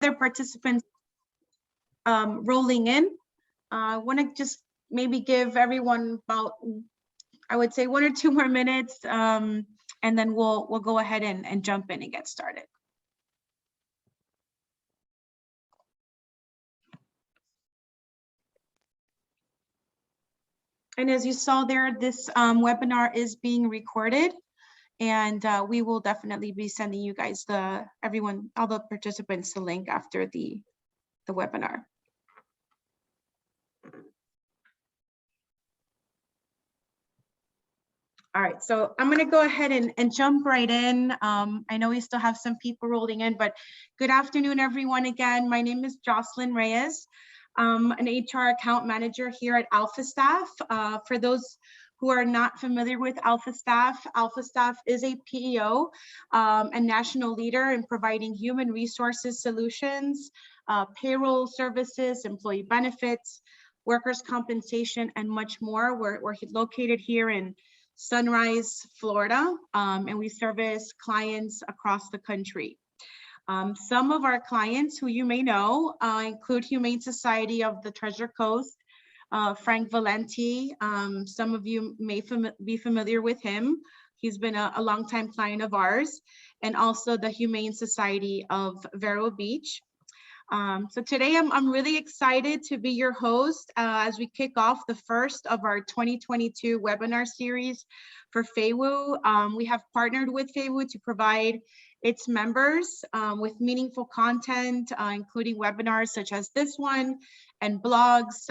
other participants rolling in, I want to just maybe give everyone about, I would say, 1 or 2 more minutes, and then we'll go ahead and jump in and get started. And as you saw there, this webinar is being recorded, and we will definitely be sending you guys, all the participants, the link after the webinar. All right, so I'm gonna go ahead and jump right in. I know we still have some people rolling in, but good afternoon, everyone. Again, my name is Jocelyn Reyes. An HR account manager here at AlphaStaff. For those who are not familiar with AlphaStaff, AlphaStaff is a PEO, a national leader in providing human resources solutions, payroll services, employee benefits, workers' compensation, and much more. We're located here in Sunrise, Florida, and we service clients across the country. Some of our clients who you may know include Humane Society of the Treasure Coast, Frank Valenti. Some of you may be familiar with him. He's been a longtime client of ours, and also the Humane Society of Vero Beach. So today I'm really excited to be your host as we kick off the first of our 2022 webinar series for FAAWO. We have partnered with FAAWO to provide its members with meaningful content, including webinars such as this one and blogs,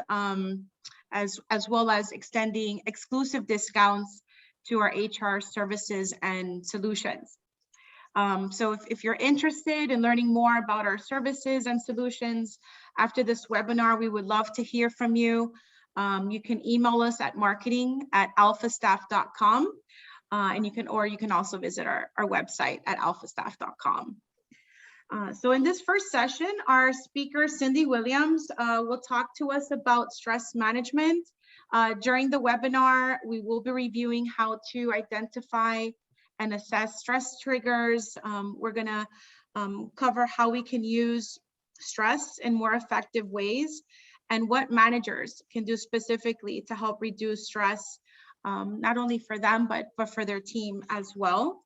as well as extending exclusive discounts to our HR services and solutions. So if you're interested in learning more about our services and solutions after this webinar, we would love to hear from you. You can email us at marketing@alphastaff.com, and you can also visit our website at alphastaff.com. So in this first session, our speaker, Cindy Williams, will talk to us about stress management. During the webinar, we will be reviewing how to identify and assess stress triggers. We're gonna cover how we can use stress in more effective ways and what managers can do specifically to help reduce stress, not only for them, but for their team as well.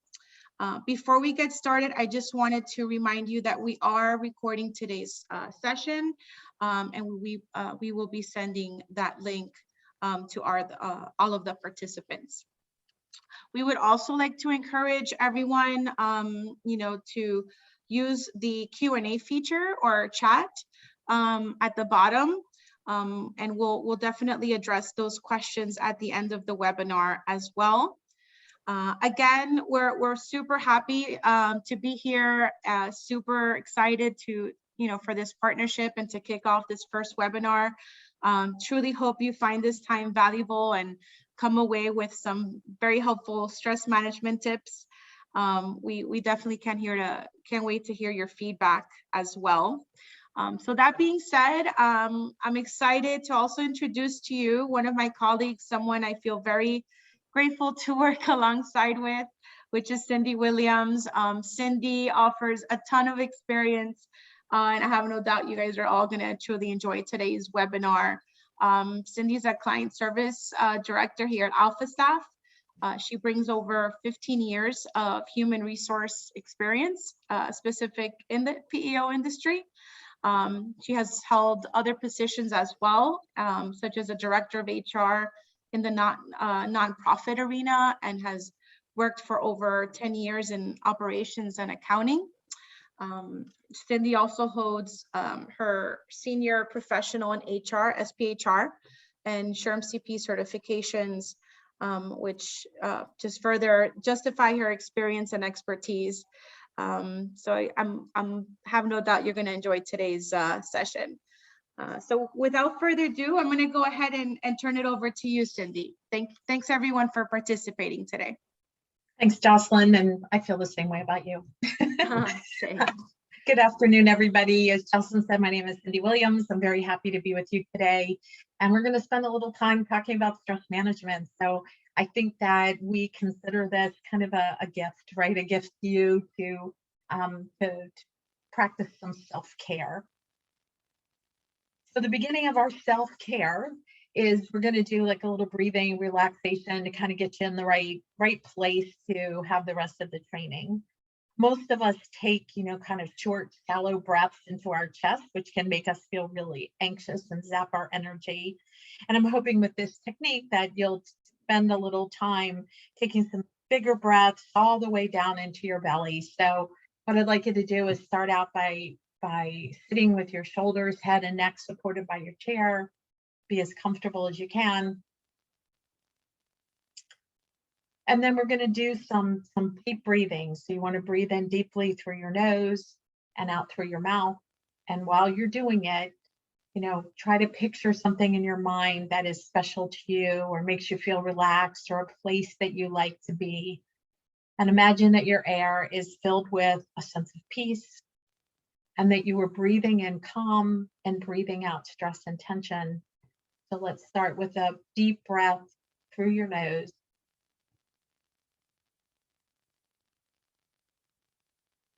Before we get started, I just wanted to remind you that we are recording today's session, and we will be sending that link to all of the participants. We would also like to encourage everyone, to use the Q&A feature or chat at the bottom, and we'll definitely address those questions at the end of the webinar as well. Again, we're super happy to be here, super excited to, for this partnership and to kick off this first webinar. Truly hope you find this time valuable and come away with some very helpful stress management tips. We definitely can't wait to hear your feedback as well. So that being said, I'm excited to also introduce to you one of my colleagues, someone I feel very grateful to work alongside with, which is Cindy Williams. Cindy offers a ton of experience, and I have no doubt you guys are all gonna truly enjoy today's webinar. Cindy's a client service director here at AlphaStaff. She brings over 15 years of human resource experience, specific in the PEO industry. She has held other positions as well, such as a director of HR in the nonprofit arena, and has worked for over 10 years in operations and accounting. Cindy also holds her senior professional in HR, SPHR, and SHRM-CP certifications, which just further justify her experience and expertise. So I have no doubt you're going to enjoy today's session. So without further ado, I'm going to go ahead and turn it over to you, Cindy. Thanks everyone for participating today. Thanks, Jocelyn, and I feel the same way about you. Good afternoon, everybody. As Jocelyn said, my name is Cindy Williams. I'm very happy to be with you today, and we're going to spend a little time talking about stress management. So I think that we consider this kind of a gift, right? A gift to you to practice some self-care. So the beginning of our self-care is we're going to do like a little breathing relaxation to kind of get you in the right place to have the rest of the training. Most of us take, kind of short, shallow breaths into our chest, which can make us feel really anxious and zap our energy. And I'm hoping with this technique that you'll spend a little time taking some bigger breaths all the way down into your belly. So what I'd like you to do is start out by sitting with your shoulders, head and neck supported by your chair. Be as comfortable as you can. And then we're going to do some deep breathing. So you want to breathe in deeply through your nose and out through your mouth. And while you're doing it, try to picture something in your mind that is special to you or makes you feel relaxed, or a place that you like to be. And imagine that your air is filled with a sense of peace, and that you are breathing in calm and breathing out stress and tension. So let's start with a deep breath through your nose.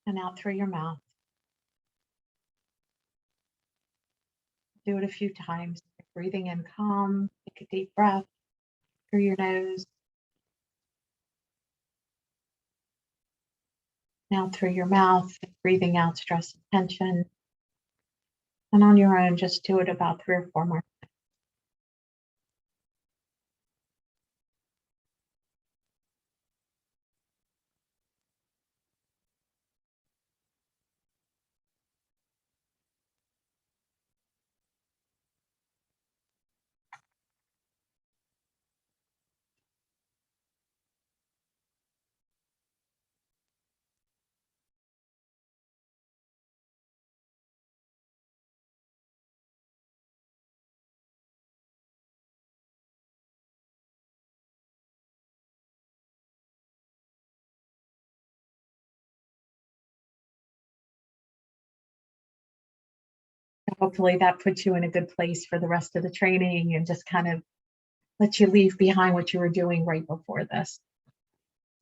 And out through your mouth. Do it a few times. Breathing in calm, take a deep breath through your nose. Now through your mouth, breathing out stress and tension. And on your own, just do it about 3 or 4 more. Hopefully that puts you in a good place for the rest of the training and just kind of lets you leave behind what you were doing right before this.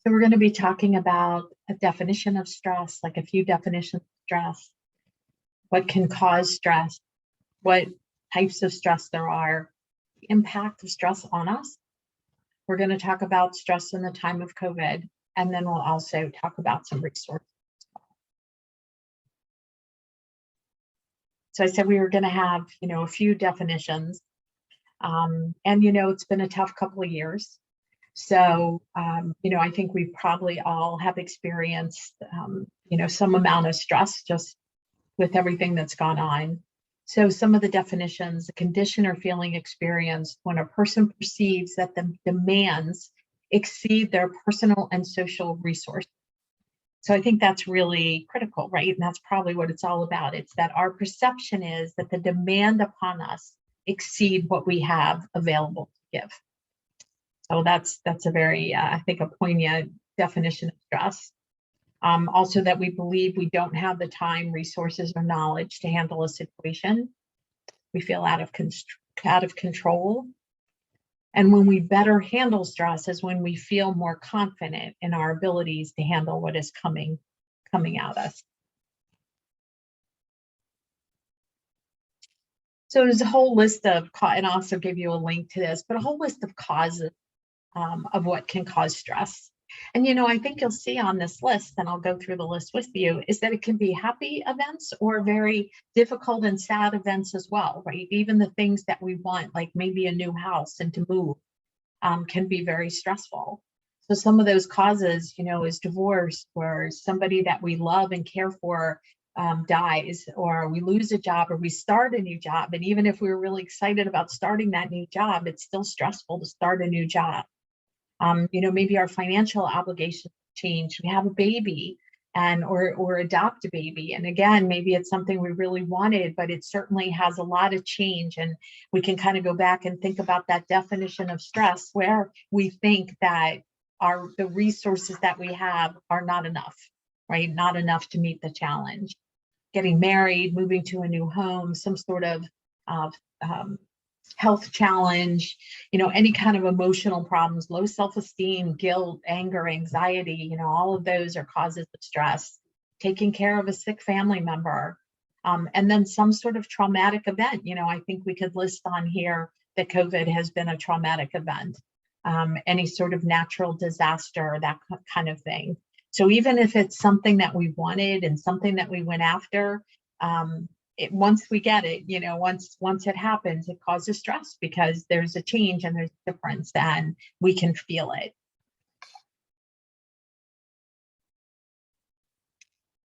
So we're going to be talking about a definition of stress, like a few definitions of stress, what can cause stress, what types of stress there are, the impact of stress on us. We're going to talk about stress in the time of COVID, and then we'll also talk about some resources. So I said we were going to have, a few definitions. And, it's been a tough couple of years. So, I think we probably all have experienced, some amount of stress just with everything that's gone on. So some of the definitions: the condition or feeling experienced when a person perceives that the demands exceed their personal and social resources. So I think that's really critical, right? And that's probably what it's all about. It's that our perception is that the demand upon us exceed what we have available to give. So that's a very, I think, a poignant definition of stress. Also that we believe we don't have the time, resources, or knowledge to handle a situation. We feel out of control. And when we better handle stress is when we feel more confident in our abilities to handle what is coming at us. So there's a whole list of, and I'll also give you a link to this, but a whole list of causes of what can cause stress. And, I think you'll see on this list, and I'll go through the list with you, is that it can be happy events or very difficult and sad events as well, right? Even the things that we want, like maybe a new house and to move, can be very stressful. So some of those causes, is divorce, or somebody that we love and care for dies, or we lose a job, or we start a new job. And even if we were really excited about starting that new job, it's still stressful to start a new job. Maybe our financial obligations change. We have a baby or adopt a baby. And again, maybe it's something we really wanted, but it certainly has a lot of change. And we can kind of go back and think about that definition of stress where we think that the resources that we have are not enough, right? Not enough to meet the challenge. Getting married, moving to a new home, some sort of health challenge, any kind of emotional problems, low self-esteem, guilt, anger, anxiety, all of those are causes of stress. taking care of a sick family member, and then some sort of traumatic event. I think we could list on here that COVID has been a traumatic event, any sort of natural disaster, that kind of thing. So even if it's something that we wanted and something that we went after, once we get it, once it happens, it causes stress because there's a change and there's a difference and we can feel it.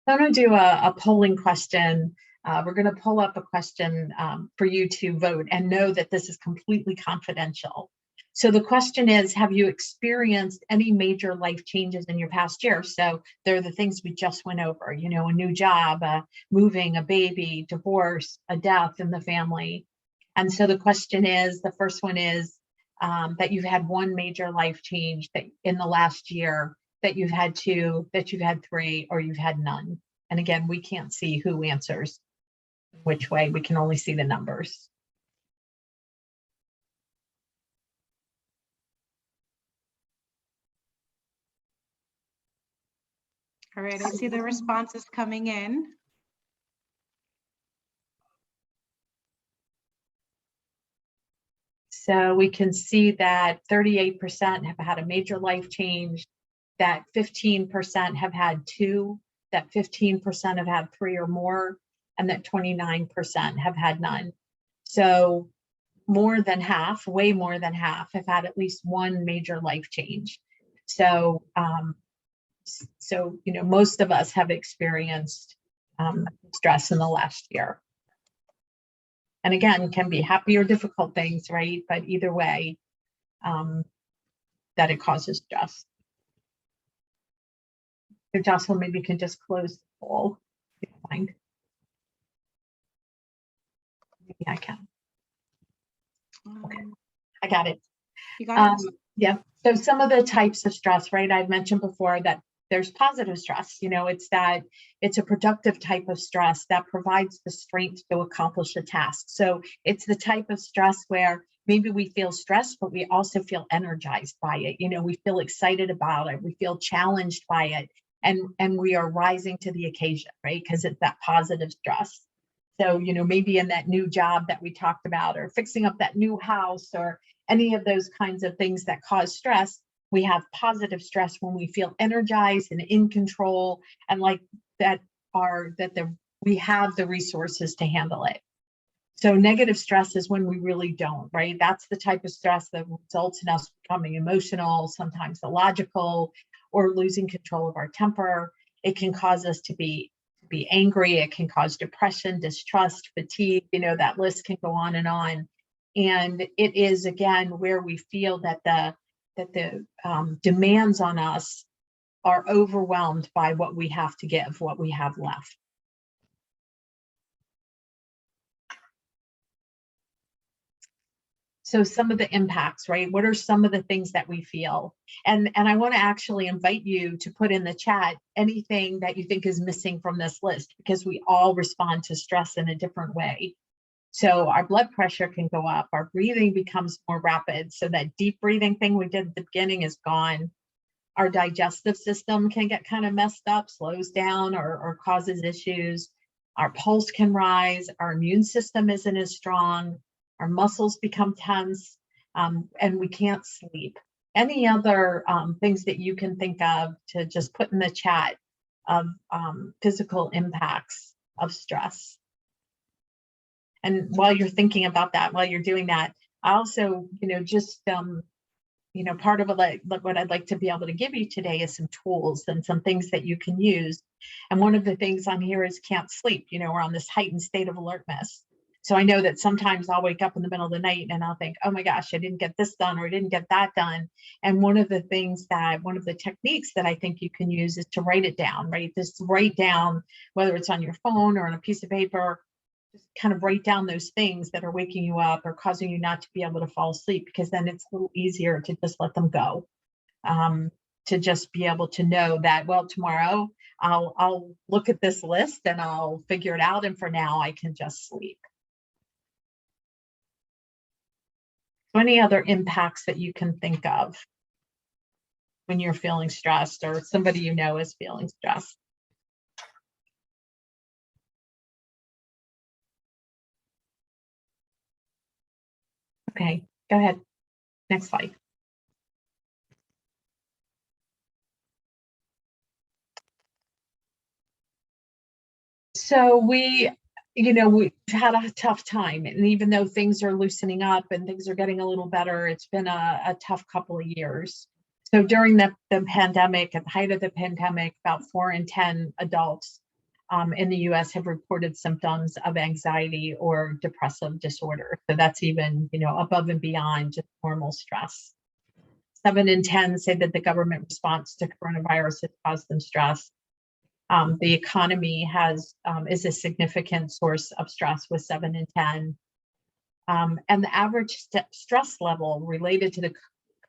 I'm going to do a polling question. We're going to pull up a question for you to vote, and know that this is completely confidential. So the question is, have you experienced any major life changes in your past year? So they're the things we just went over, a new job, moving, a baby, divorce, a death in the family. And so the question is, the first one is that you've had one major life change that in the last year, that you've had two, that you've had three, or you've had none. And again, we can't see who answers which way. We can only see the numbers. All right, I see the responses coming in. So we can see that 38% have had a major life change, that 15% have had two, that 15% have had three or more, and that 29% have had none. So more than half, way more than half, have had at least one major life change. So, most of us have experienced stress in the last year. And again, can be happy or difficult things, right? But either way, that it causes stress. So Jocelyn, maybe you can just close the poll. Maybe I can. Okay, I got it. You got it? Yeah. So some of the types of stress, right? I've mentioned before that there's positive stress. It's a productive type of stress that provides the strength to accomplish a task. So it's the type of stress where maybe we feel stressed, but we also feel energized by it. We feel excited about it. We feel challenged by it. And we are rising to the occasion, right? Because it's that positive stress. So, maybe in that new job that we talked about, or fixing up that new house, or any of those kinds of things that cause stress, we have positive stress when we feel energized and in control, and like we have the resources to handle it. So negative stress is when we really don't, right? That's the type of stress that results in us becoming emotional, sometimes illogical, or losing control of our temper. It can cause us to be angry. It can cause depression, distrust, fatigue. That list can go on. And it is, again, where we feel that the demands on us are overwhelmed by what we have to give, what we have left. So some of the impacts, right? What are some of the things that we feel? And I want to actually invite you to put in the chat anything that you think is missing from this list, because we all respond to stress in a different way. So our blood pressure can go up, our breathing becomes more rapid. So that deep breathing thing we did at the beginning is gone. Our digestive system can get kind of messed up, slows down, or causes issues. Our pulse can rise, our immune system isn't as strong, our muscles become tense, and we can't sleep. Any other things that you can think of to just put in the chat of physical impacts of stress? And while you're thinking about that, while you're doing that, I also, part of what I'd like to be able to give you today is some tools and some things that you can use. And one of the things on here is can't sleep. We're on this heightened state of alertness. So I know that sometimes I'll wake up in the middle of the night and I'll think, oh my gosh, I didn't get this done, or I didn't get that done. And one of the techniques that I think you can use is to write it down, right? Just write down, whether it's on your phone or on a piece of paper, just kind of write down those things that are waking you up or causing you not to be able to fall asleep, because then it's a little easier to just let them go. To just be able to know that, well, tomorrow I'll look at this list and I'll figure it out. And for now, I can just sleep. So any other impacts that you can think of when you're feeling stressed, or somebody is feeling stressed? Okay, go ahead. Next slide. So we've had a tough time, and even though things are loosening up and things are getting a little better, it's been a tough couple of years. So during the pandemic, at the height of the pandemic, about 4 in 10 adults in the US have reported symptoms of anxiety or depressive disorder. So that's even, above and beyond just normal stress. 7 in 10 say that the government response to coronavirus has caused them stress. The economy is a significant source of stress with 7 in 10. And the average stress level related to the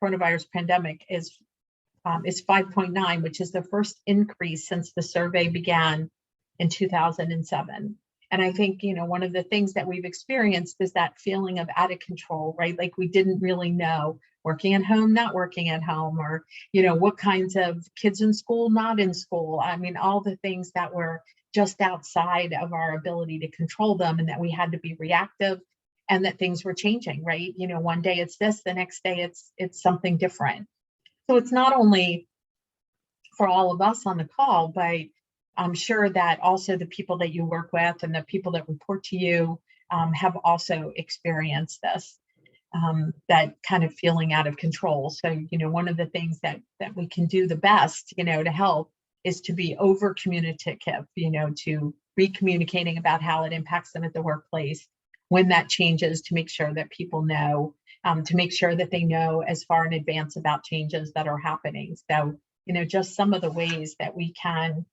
coronavirus pandemic is 5.9, which is the first increase since the survey began in 2007. And I think, one of the things that we've experienced is that feeling of out of control, right? Like we didn't really know, working at home, not working at home, or, what kinds of kids in school, not in school. I mean, all the things that were just outside of our ability to control them, and that we had to be reactive, and that things were changing, right? One day it's this, the next day it's something different. So it's not only for all of us on the call, but I'm sure that also the people that you work with and the people that report to you have also experienced this, that kind of feeling out of control. So, one of the things that we can do the best, to help is to be over communicative, to be communicating about how it impacts them at the workplace, when that changes, to make sure that people know, to make sure that they know as far in advance about changes that are happening. So, just some of the ways that we can,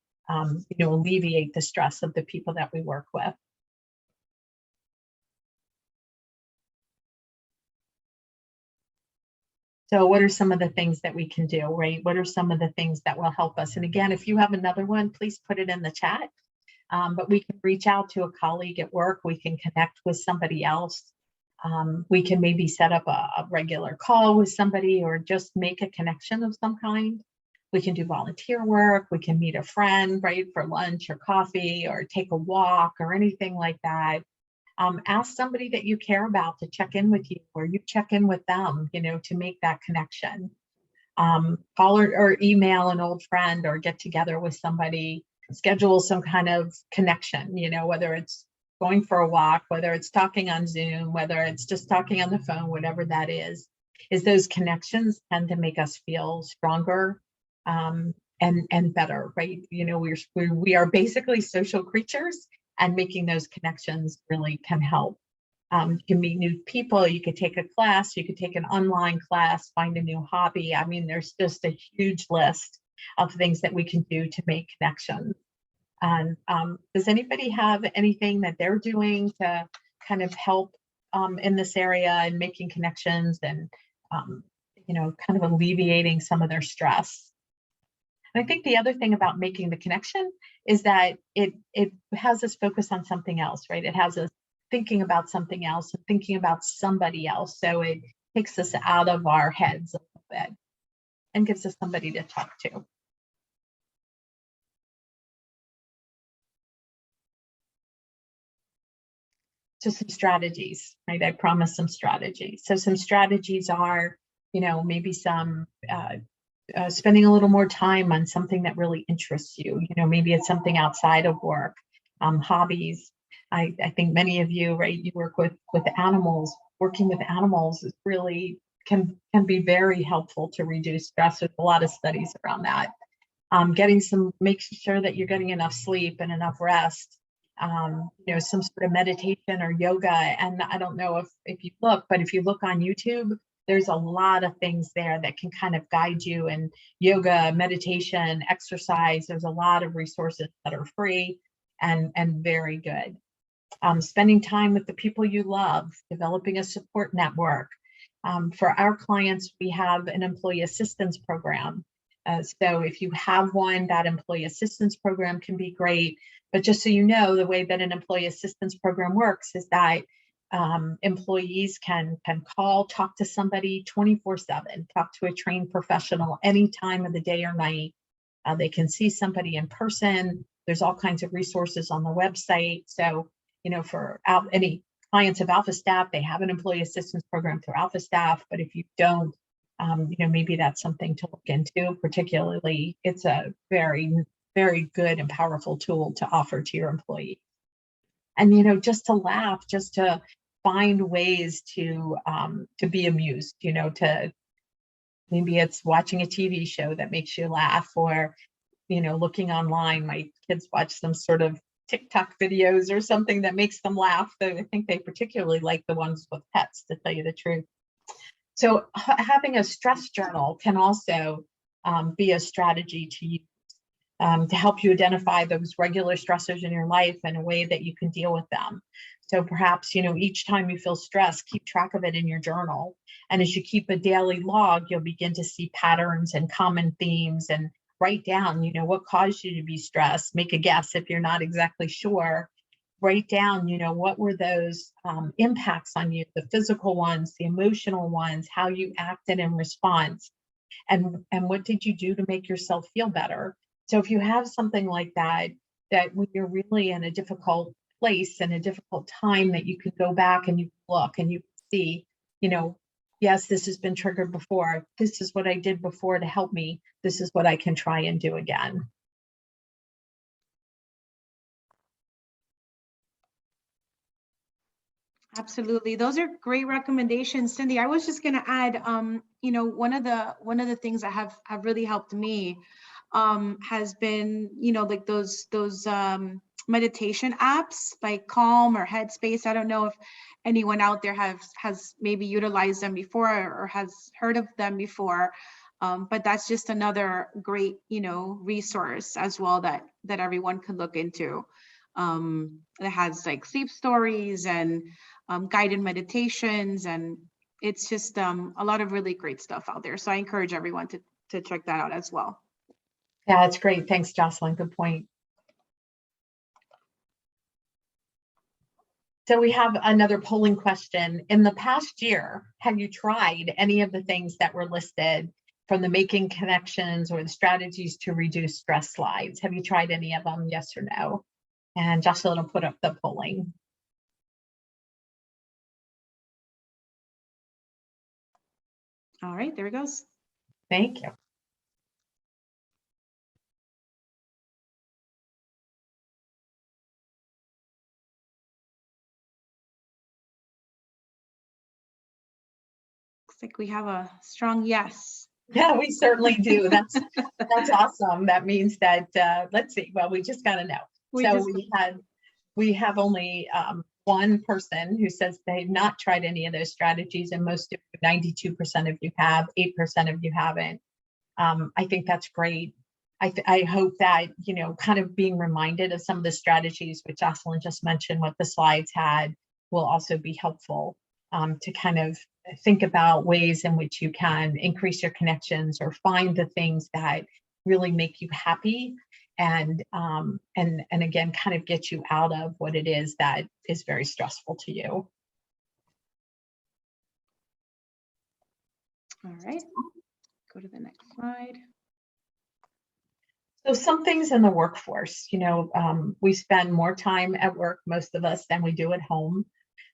alleviate the stress of the people that we work with. So what are some of the things that we can do, right? What are some of the things that will help us? And again, if you have another one, please put it in the chat. But we can reach out to a colleague at work. We can connect with somebody else. We can maybe set up a regular call with somebody, or just make a connection of some kind. We can do volunteer work. We can meet a friend, right, for lunch or coffee, or take a walk or anything like that. Ask somebody that you care about to check in with you, or you check in with them, to make that connection. Call or email an old friend, or get together with somebody, schedule some kind of connection, whether it's going for a walk, whether it's talking on Zoom, whether it's just talking on the phone, whatever that is those connections tend to make us feel stronger and better, right? We are basically social creatures, and making those connections really can help. You can meet new people, you could take a class, you could take an online class, find a new hobby. I mean, there's just a huge list of things that we can do to make connections. And does anybody have anything that they're doing to kind of help in this area and making connections and, kind of alleviating some of their stress? And I think the other thing about making the connection is that it has us focus on something else, right? It has us thinking about something else and thinking about somebody else. So it takes us out of our heads a little bit and gives us somebody to talk to. So some strategies, right? I promised some strategies. So some strategies are, maybe some spending a little more time on something that really interests you. Maybe it's something outside of work, hobbies. I think many of you, right, you work with animals. Working with animals is really can be very helpful to reduce stress. There's a lot of studies around that. Making sure that you're getting enough sleep and enough rest. Some sort of meditation or yoga. And I don't know if you look, but if you look on YouTube, there's a lot of things there that can kind of guide you in yoga, meditation, exercise. There's a lot of resources that are free and very good. Spending time with the people you love, developing a support network. For our clients, we have an employee assistance program. So if you have one, that employee assistance program can be great. But just so you know, the way that an employee assistance program works is that employees can call, talk to somebody 24/7, talk to a trained professional any time of the day or night. They can see somebody in person. There's all kinds of resources on the website. So, for any clients of AlphaStaff, they have an employee assistance program through AlphaStaff, but if you don't, maybe that's something to look into. Particularly, it's a very, very good and powerful tool to offer to your employees. And, just to laugh, just to find ways to be amused, to maybe it's watching a TV show that makes you laugh, or, looking online. My kids watch some sort of TikTok videos or something that makes them laugh. I think they particularly like the ones with pets, to tell you the truth. So having a stress journal can also be a strategy to use to help you identify those regular stressors in your life and a way that you can deal with them. So perhaps, each time you feel stressed, keep track of it in your journal. And as you keep a daily log, you'll begin to see patterns and common themes, and write down, what caused you to be stressed. Make a guess if you're not exactly sure. Write down, what were those impacts on you, the physical ones, the emotional ones, how you acted in response, and what did you do to make yourself feel better. So if you have something like that when you're really in a difficult place and a difficult time, that you can go back and you look and you see, yes, this has been triggered before. This is what I did before to help me. This is what I can try and do again. Absolutely. Those are great recommendations, Cindy. I was just going to add, one of the things that have really helped me has been, like those meditation apps like Calm or Headspace. I don't know if anyone out there has maybe utilized them before or has heard of them before. But that's just another great, resource as well that everyone could look into. It has like sleep stories and guided meditations, and it's just a lot of really great stuff out there. So I encourage everyone to check that out as well. Yeah, that's great. Thanks, Jocelyn. Good point. So we have another polling question. In the past year, have you tried any of the things that were listed from the Making Connections or the strategies to reduce stress slides? Have you tried any of them? Yes or no? And Jocelyn will put up the polling. All right, there it goes. Thank you. Looks like we have a strong yes. Yeah, we certainly do. That's awesome. That means that let's see. Well, we just got to know. We have only one person who says they've not tried any of those strategies, and most of you, 92% of you have, 8% of you haven't. I think that's great. I hope that, kind of being reminded of some of the strategies which Jocelyn just mentioned, what the slides had, will also be helpful to kind of think about ways in which you can increase your connections or find the things that really make you happy, and again, kind of get you out of what it is that is very stressful to you. All right, go to the next slide. So some things in the workforce, we spend more time at work, most of us, than we do at home,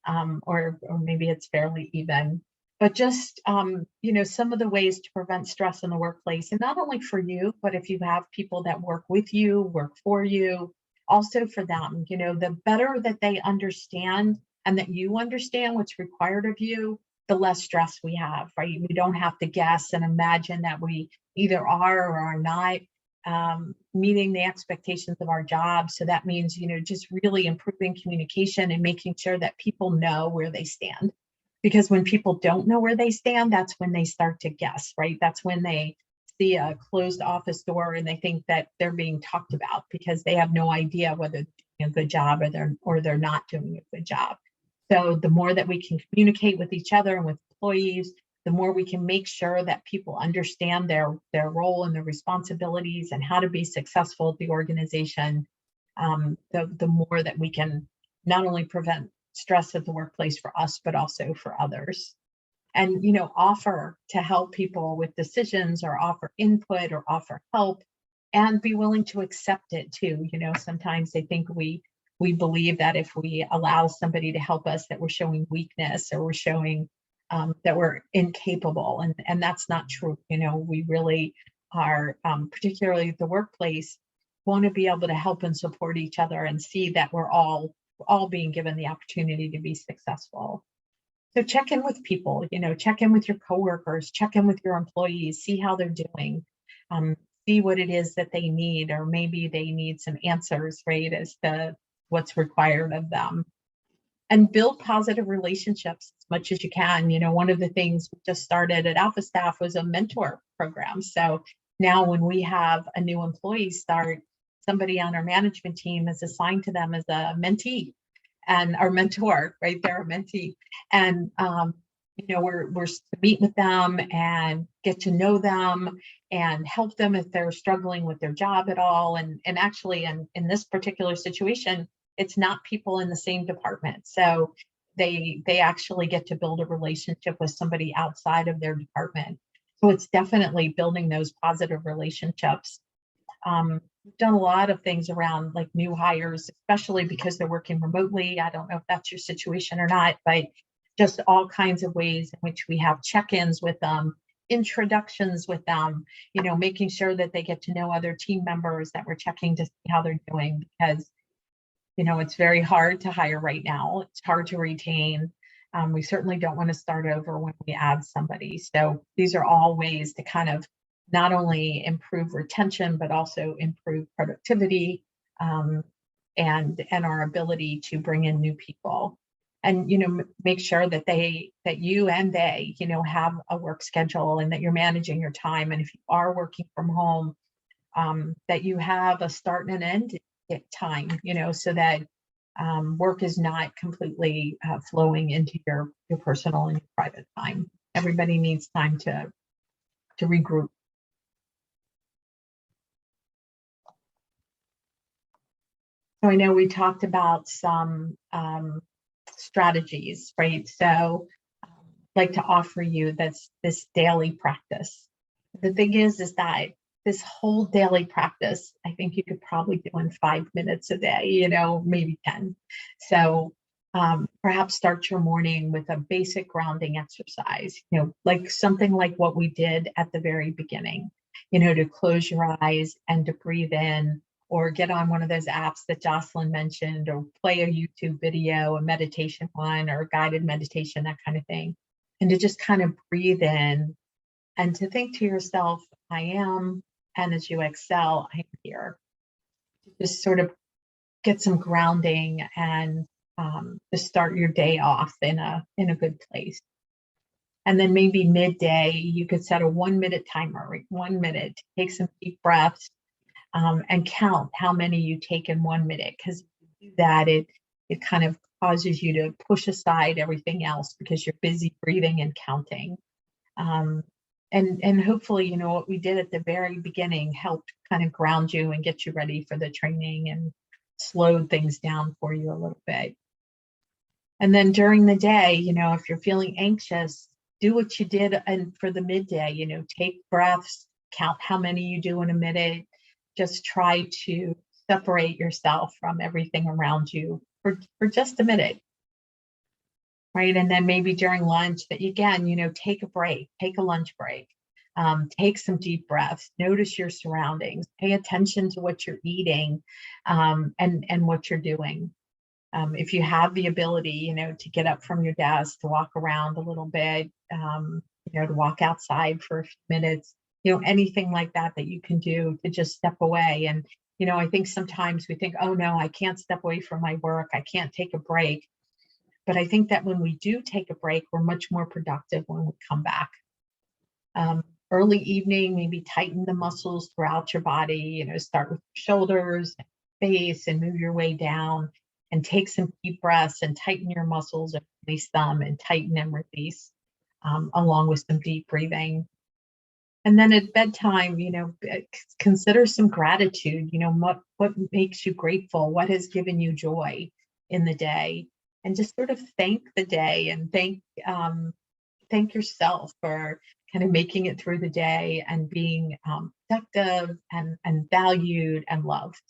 or maybe it's fairly even. But just, some of the ways to prevent stress in the workplace, and not only for you, but if you have people that work with you, work for you, also for them, the better that they understand and that you understand what's required of you, the less stress we have, right? We don't have to guess and imagine that we either are or are not meeting the expectations of our job. So that means, just really improving communication and making sure that people know where they stand. Because when people don't know where they stand, that's when they start to guess, right? That's when they see a closed office door and they think that they're being talked about because they have no idea whether they're doing a good job or they're not doing a good job. So the more that we can communicate with each other and with employees, the more we can make sure that people understand their role and their responsibilities and how to be successful at the organization, the more that we can not only prevent stress at the workplace for us, but also for others. And, offer to help people with decisions, or offer input, or offer help, and be willing to accept it too. Sometimes I think we we believe that if we allow somebody to help us, that we're showing weakness, or we're showing that we're incapable, and that's not true. We really are, particularly at the workplace, want to be able to help and support each other and see that we're all being given the opportunity to be successful. So check in with people, check in with your coworkers, check in with your employees, see how they're doing, see what it is that they need, or maybe they need some answers, right, as to what's required of them. And build positive relationships as much as you can. One of the things we just started at AlphaStaff was a mentor program. So now when we have a new employee start, somebody on our management team is assigned to them as a mentee and our mentor, right? They're a mentee. And, we're to meet with them and get to know them and help them if they're struggling with their job at all. And actually, in this particular situation, it's not people in the same department. So they actually get to build a relationship with somebody outside of their department. So it's definitely building those positive relationships. We've done a lot of things around like new hires, especially because they're working remotely. I don't know if that's your situation or not, but just all kinds of ways in which we have check-ins with them, introductions with them, making sure that they get to know other team members, that we're checking to see how they're doing, because it's very hard to hire right now. It's hard to retain. We certainly don't want to start over when we add somebody. So these are all ways to kind of not only improve retention, but also improve productivity, and our ability to bring in new people. And make sure that you and they have a work schedule, and that you're managing your time. And if you are working from home, that you have a start and an end time, so that work is not completely flowing into your personal and your private time. Everybody needs time to regroup. So I know we talked about some strategies, right? So I'd like to offer you this daily practice. The thing is that this whole daily practice, I think you could probably do in 5 minutes a day, maybe 10. So perhaps start your morning with a basic grounding exercise, like something like what we did at the very beginning, to close your eyes and to breathe in, or get on one of those apps that Jocelyn mentioned, or play a YouTube video, a meditation one, or a guided meditation, that kind of thing. And to just kind of breathe in and to think to yourself, I am, and as you exhale, I'm here. Just sort of get some grounding and to start your day off in a good place. And then maybe midday, you could set a 1-minute timer, right? 1 minute, take some deep breaths, and count how many you take in 1 minute, because if you do that, it kind of causes you to push aside everything else because you're busy breathing and counting. And hopefully, what we did at the very beginning helped kind of ground you and get you ready for the training and slowed things down for you a little bit. And then during the day, if you're feeling anxious, do what you did and for the midday, take breaths, count how many you do in a minute. Just try to separate yourself from everything around you for just a minute. Right. And then maybe during lunch that again, take a break, take a lunch break, take some deep breaths, notice your surroundings, pay attention to what you're eating, and what you're doing. If you have the ability, to get up from your desk, to walk around a little bit, to walk outside for a few minutes, anything like that you can do to just step away. And, I think sometimes we think, oh no, I can't step away from my work. I can't take a break. But I think that when we do take a break, we're much more productive when we come back. Early evening, maybe tighten the muscles throughout your body, start with your shoulders, face, and move your way down, and take some deep breaths and tighten your muscles and release them, and tighten and release, along with some deep breathing. And then at bedtime, consider some gratitude, what makes you grateful, what has given you joy in the day, and just sort of thank the day and thank yourself for kind of making it through the day and being productive and valued and loved.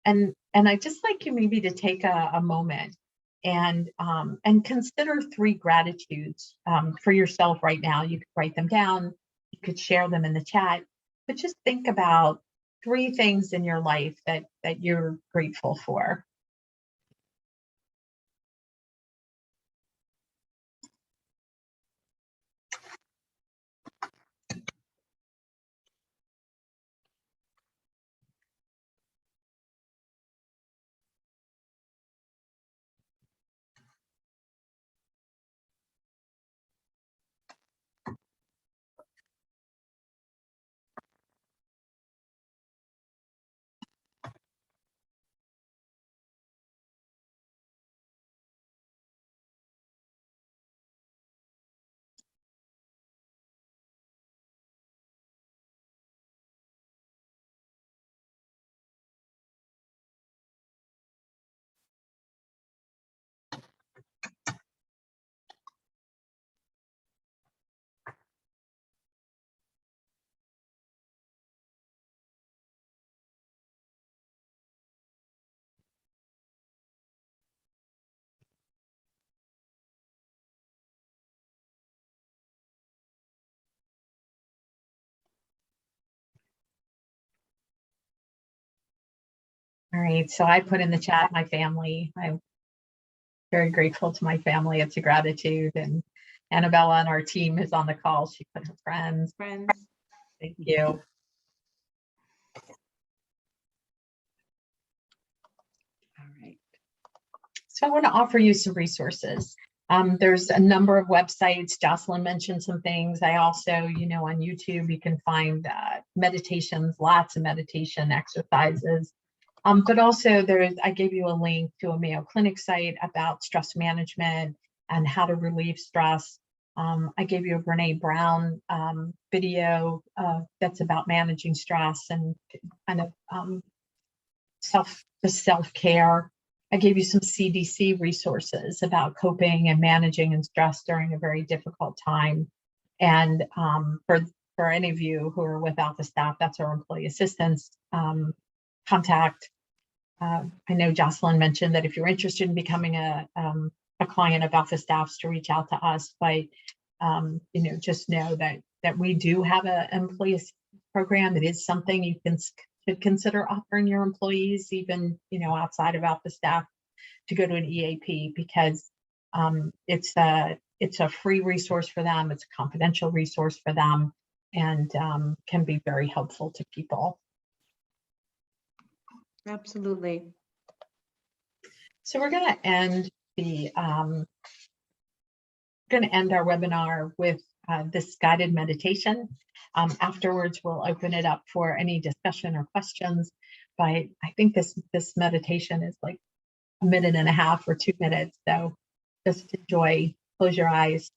And I'd just like you maybe to take a moment and consider 3 gratitudes for yourself right now. You could write them down, you could share them in the chat, but just think about 3 things in your life that you're grateful for. All right, so I put in the chat my family. I'm very grateful to my family. It's a gratitude. And Annabella on our team is on the call. She put her friends. Friends. Thank you. All right. So I want to offer you some resources. There's a number of websites. Jocelyn mentioned some things. I also, on YouTube, you can find meditations, lots of meditation exercises. But also I gave you a link to a Mayo Clinic site about stress management and how to relieve stress. I gave you a Brene Brown video that's about managing stress and kind of self-care. I gave you some CDC resources about coping and managing and stress during a very difficult time. And for any of you who are with AlphaStaff, that's our employee assistance contact. I know Jocelyn mentioned that if you're interested in becoming a client of AlphaStaff's, to reach out to us. But just know that we do have an employee assistance program. It is something you should consider offering your employees, even outside of AlphaStaff, to go to an EAP, because it's a free resource for them. It's a confidential resource for them, and can be very helpful to people. Absolutely. So we're going to end our webinar with this guided meditation. Afterwards, we'll open it up for any discussion or questions. But I think this meditation is like 1.5 minutes or 2 minutes. So just enjoy, close your eyes.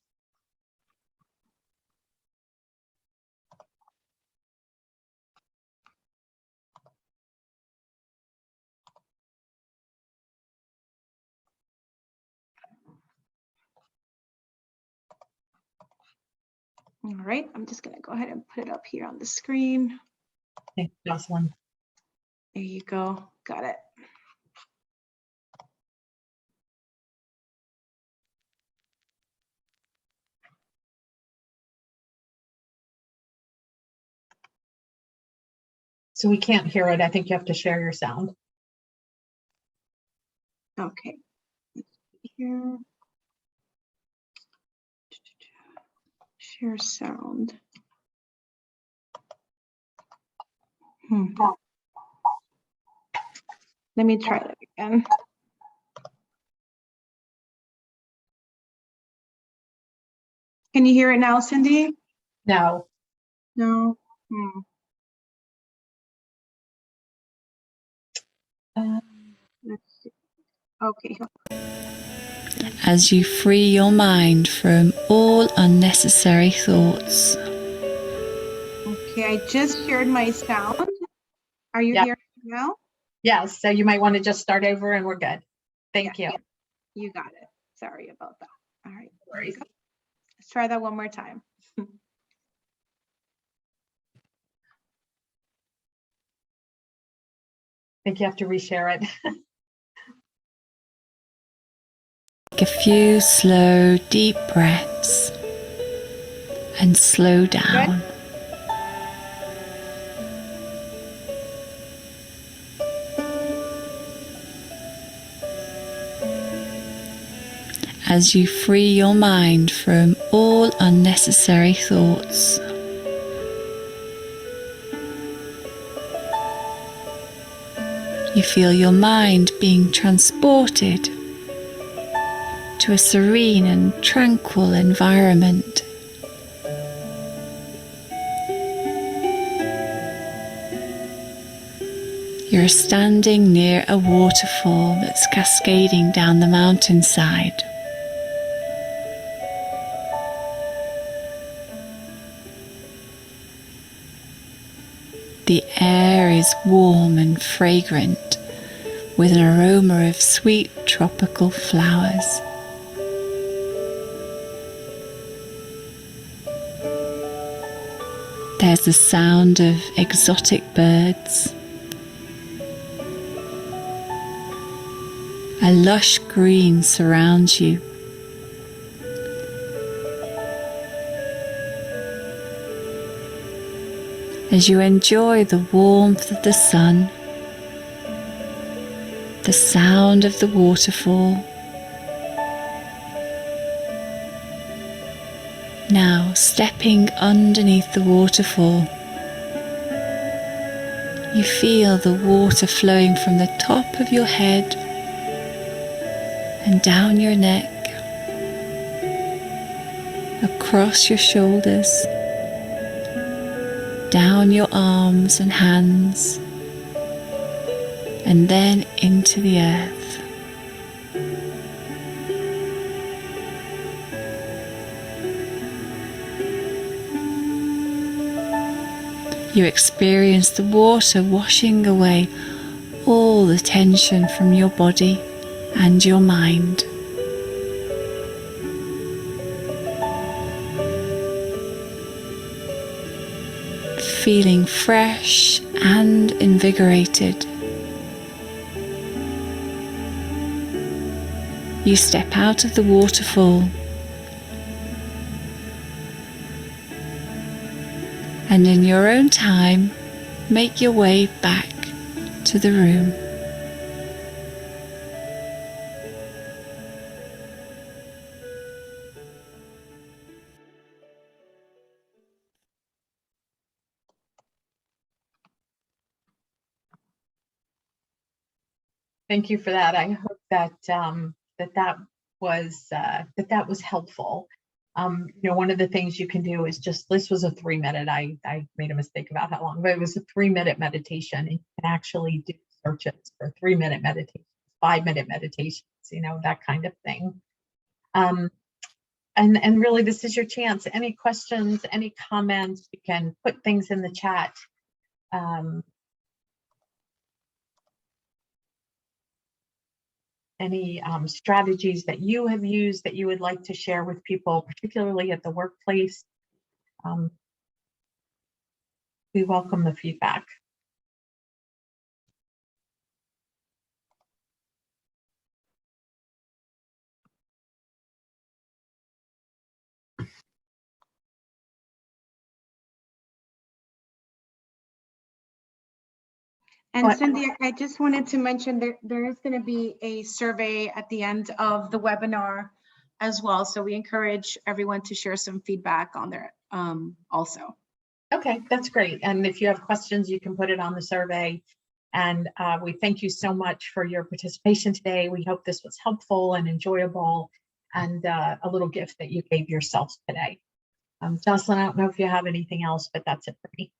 All right, I'm just going to go ahead and put it up here on the screen. Thanks, Jocelyn. There you go. Got it. So we can't hear it. I think you have to share your sound. Okay. Here. Share sound. Let me try that again. Can you hear it now, Cindy? No. No. Let's see. Okay. As you free your mind from all unnecessary thoughts. Okay, I just shared my sound. Are you hearing it now? Yes, so you might want to just start over and we're good. Thank you. You got it. Sorry about that. All right. No worries. Let's try that one more time. think you have to reshare it. Take a few slow, deep breaths and slow down. As you free your mind from all unnecessary thoughts. You feel your mind being transported to a serene and tranquil environment. You're standing near a waterfall that's cascading down the mountainside. The air is warm and fragrant, with an aroma of sweet tropical flowers. There's the sound of exotic birds. A lush green surrounds you. As you enjoy the warmth of the sun, the sound of the waterfall. Now, stepping underneath the waterfall, you feel the water flowing from the top of your head and down your neck, across your shoulders, down your arms and hands, and then into the earth. You experience the water washing away all the tension from your body and your mind. Feeling fresh and invigorated. You step out of the waterfall and in your own time make your way back to the room. Thank you for that. I hope that that was helpful. You know, one of the things you can do is just, this was a 3-minute, I made a mistake about how long, but it was a 3-minute meditation. And you can actually do searches for 3-minute meditations, 5-minute meditations, you know, that kind of thing. And really, this is your chance. Any questions, any comments, you can put things in the chat. Any strategies that you have used that you would like to share with people, particularly at the workplace. We welcome the feedback. And Cindy, I just wanted to mention there is going to be a survey at the end of the webinar as well. So we encourage everyone to share some feedback on there also. Okay, that's great. And if you have questions, you can put it on the survey. And we thank you so much for your participation today. We hope this was helpful and enjoyable and a little gift that you gave yourselves today. Jocelyn, I don't know if you have anything else, but that's it for me.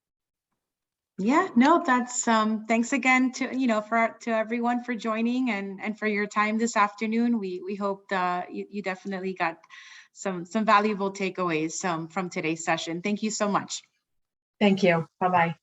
Yeah, no, that's thanks again to to everyone for joining and for your time this afternoon. We hope that you definitely got some valuable takeaways from today's session. Thank you so much. Thank you. Bye-bye.